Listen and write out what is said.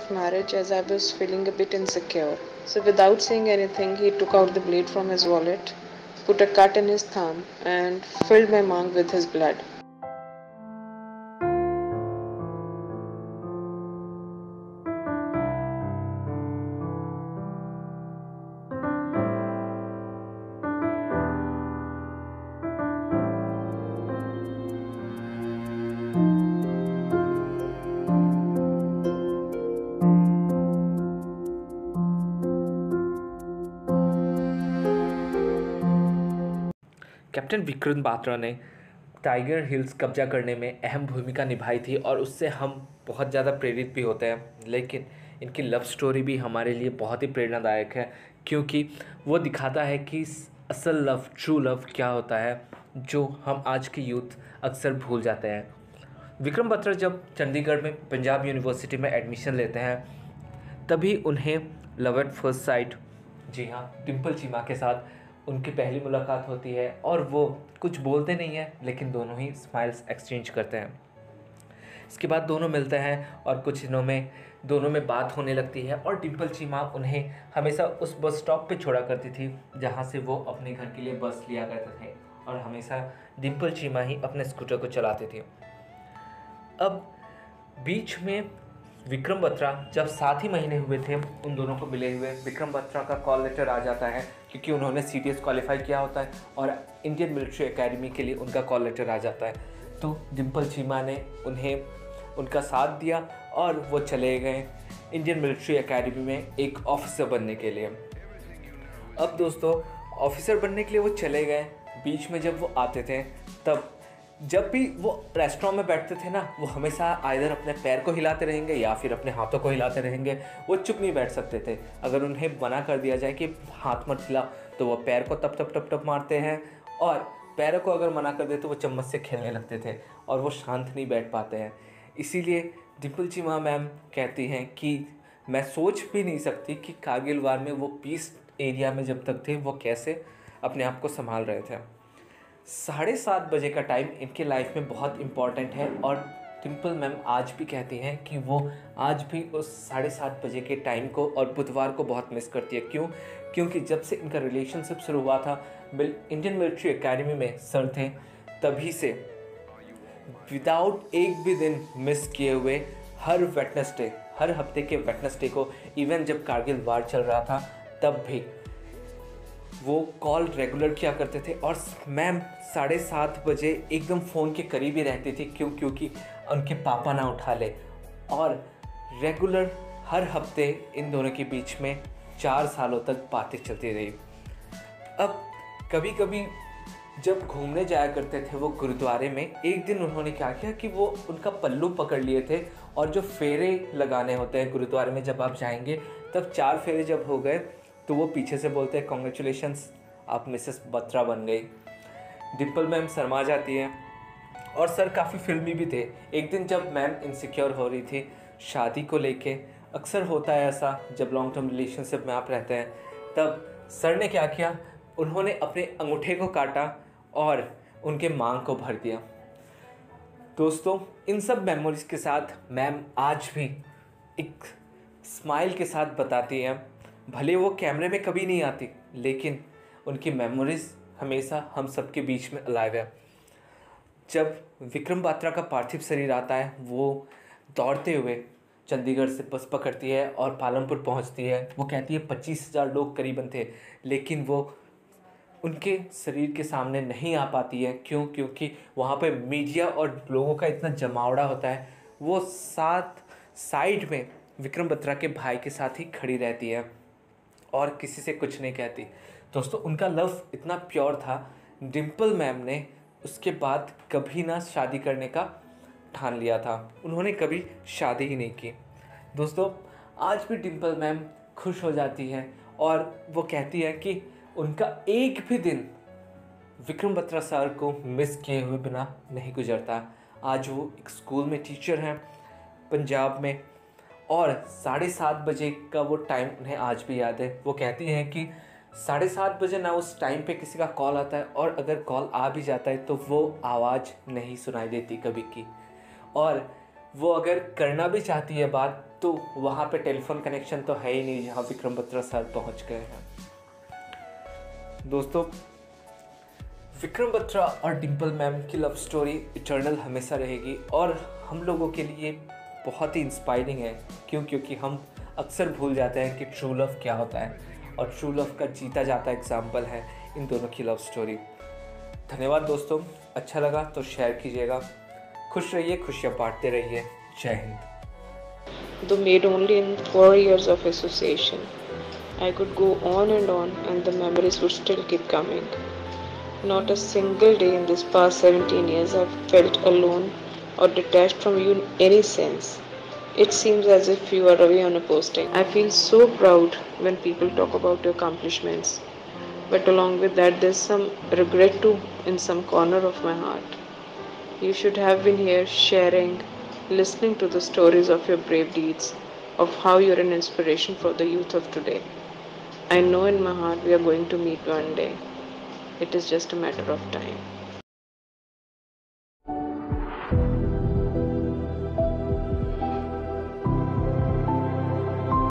of marriage as I was feeling a bit insecure. So, without saying anything, he took out the blade from his wallet, put a cut in his thumb, and filled my mouth with his blood. Captain Vikram Batra ने tiger hills कब्जा करने में अहम भूमिका निभाई थी और उससे हम बहुत ज़्यादा प्रेरित भी होते हैं। लेकिन इनकी लव स्टोरी भी हमारे लिए बहुत ही प्रेरणादायक है, क्योंकि वो दिखाता है कि असल लव, ट्रू लव क्या होता है, जो हम आज के यूथ अक्सर भूल जाते हैं। विक्रम बत्रा जब चंडीगढ़ में पंजाब यूनिवर्सिटी में एडमिशन लेते हैं, तभी उन्हें लव एट फर्स्ट साइट, जी हाँ, डिम्पल चीमा के साथ उनकी पहली मुलाकात होती है और वो कुछ बोलते नहीं हैं, लेकिन दोनों ही स्माइल्स एक्सचेंज करते हैं। इसके बाद दोनों मिलते हैं और कुछ दिनों में दोनों में बात होने लगती है और डिम्पल चीमा उन्हें हमेशा उस बस स्टॉप पे छोड़ा करती थी जहाँ से वो अपने घर के लिए बस लिया करते थे, और हमेशा डिम्पल चीमा ही अपने स्कूटर को चलाती थी। अब बीच में विक्रम बत्रा जब 7 ही महीने हुए थे उन दोनों को मिले हुए, विक्रम बत्रा का कॉल लेटर आ जाता है, क्योंकि उन्होंने CTS क्वालिफाई किया होता है और इंडियन मिलिट्री एकेडमी के लिए उनका कॉल लेटर आ जाता है। तो डिम्पल चीमा ने उन्हें उनका साथ दिया और वो चले गए इंडियन मिलिट्री एकेडमी में एक ऑफिसर बनने के लिए। अब दोस्तों, ऑफिसर बनने के लिए वो चले गए। बीच में जब वो आते थे, तब जब भी वो रेस्टोरेंट में बैठते थे ना, वो हमेशा आइदर अपने पैर को हिलाते रहेंगे या फिर अपने हाथों को हिलाते रहेंगे। वो चुप नहीं बैठ सकते थे। अगर उन्हें मना कर दिया जाए कि हाथ मत हिला, तो वो पैर को टप टप टप टप मारते हैं, और पैरों को अगर मना कर दे तो वो चम्मच से खेलने लगते थे और वो शांत नहीं बैठ पाते हैं। इसीलिए डिम्पल चीमा मैम कहती हैं कि मैं सोच भी नहीं सकती कि कारगिल वार में वो पीस एरिया में जब तक थे वो कैसे अपने आप को संभाल रहे थे। 7:30 बजे का टाइम इनके लाइफ में बहुत इम्पॉर्टेंट है, और डिम्पल मैम आज भी कहती हैं कि वो आज भी उस 7:30 बजे के टाइम को और बुधवार को बहुत मिस करती है। क्यों? क्योंकि जब से इनका रिलेशनशिप शुरू हुआ था, इंडियन मिलिट्री एकेडमी में सर थे, तभी से विदाउट एक भी दिन मिस किए हुए हर वेडनेसडे, हर हफ्ते के वेडनेसडे को, इवन जब कारगिल वार चल रहा था तब भी वो कॉल रेगुलर किया करते थे। और मैम 7:30 बजे एकदम फ़ोन के करीब ही रहती थी। क्योंकि उनके पापा ना उठा ले। और रेगुलर हर हफ्ते इन दोनों के बीच में 4 सालों तक बातें चलती रही। अब कभी कभी जब घूमने जाया करते थे वो गुरुद्वारे में, एक दिन उन्होंने क्या किया कि वो उनका पल्लू पकड़ लिए थे, और जो फेरे लगाने होते हैं गुरुद्वारे में जब आप जाएंगे, तब 4 फेरे जब हो गए तो वो पीछे से बोलते हैं, कॉन्ग्रेचुलेशंस, आप मिसेस बत्रा बन गई। डिम्पल मैम शर्मा जाती हैं, और सर काफ़ी फिल्मी भी थे। एक दिन जब मैम इनसिक्योर हो रही थी शादी को लेके, अक्सर होता है ऐसा जब लॉन्ग टर्म रिलेशनशिप में आप रहते हैं, तब सर ने क्या किया, उन्होंने अपने अंगूठे को काटा और उनके मांग को भर दिया। दोस्तों, इन सब मेमोरीज के साथ मैम आज भी एक स्माइल के साथ बताती हैं, भले वो कैमरे में कभी नहीं आती, लेकिन उनकी मेमोरीज हमेशा हम सबके बीच में अलाइव है। जब विक्रम बात्रा का पार्थिव शरीर आता है, वो दौड़ते हुए चंडीगढ़ से बस पकड़ती है और पालमपुर पहुंचती है। वो कहती है 25,000 लोग करीबन थे, लेकिन वो उनके शरीर के सामने नहीं आ पाती है। क्यों? क्योंकि वहाँ पे मीडिया और लोगों का इतना जमावड़ा होता है। वो साथ साइड में विक्रम बत्रा के भाई के साथ ही खड़ी रहती है और किसी से कुछ नहीं कहती। दोस्तों, उनका लव इतना प्योर था, डिम्पल मैम ने उसके बाद कभी ना शादी करने का ठान लिया था। उन्होंने कभी शादी ही नहीं की। दोस्तों, आज भी डिम्पल मैम खुश हो जाती है और वो कहती है कि उनका एक भी दिन विक्रम बत्रा सर को मिस किए हुए बिना नहीं गुजरता। आज वो एक स्कूल में टीचर हैं पंजाब में, और 7:30 बजे का वो टाइम उन्हें आज भी याद है। वो कहती हैं कि 7:30 बजे ना उस टाइम पे किसी का कॉल आता है, और अगर कॉल आ भी जाता है तो वो आवाज़ नहीं सुनाई देती कभी की, और वो अगर करना भी चाहती है बात तो वहाँ पे टेलीफोन कनेक्शन तो है ही नहीं जहाँ विक्रम बत्रा सर पहुँच गए हैं। दोस्तों, विक्रम बत्रा और डिम्पल मैम की लव स्टोरी इटर्नल हमेशा रहेगी और हम लोगों के लिए बहुत ही इंस्पायरिंग है। क्योंकि हम अक्सर भूल जाते हैं कि ट्रू लव क्या होता है, और ट्रू लव का जीता जाता एग्जाम्पल है इन दोनों की लव स्टोरी। धन्यवाद दोस्तों, अच्छा लगा तो शेयर कीजिएगा। खुश रहिए, खुशियाँ बांटते रहिए। जय Hind. Though made only in 4 years of association, I could go on, and the memories would still keep coming. Not a single day in these past 17 years I've felt alone or detached from you in any sense. It seems as if you are away on a posting. I feel so proud when people talk about your accomplishments, but along with that, there's some regret too in some corner of my heart. You should have been here sharing, listening to the stories of your brave deeds, of how you're an inspiration for the youth of today. I know in my heart we are going to meet one day. It is just a matter of time.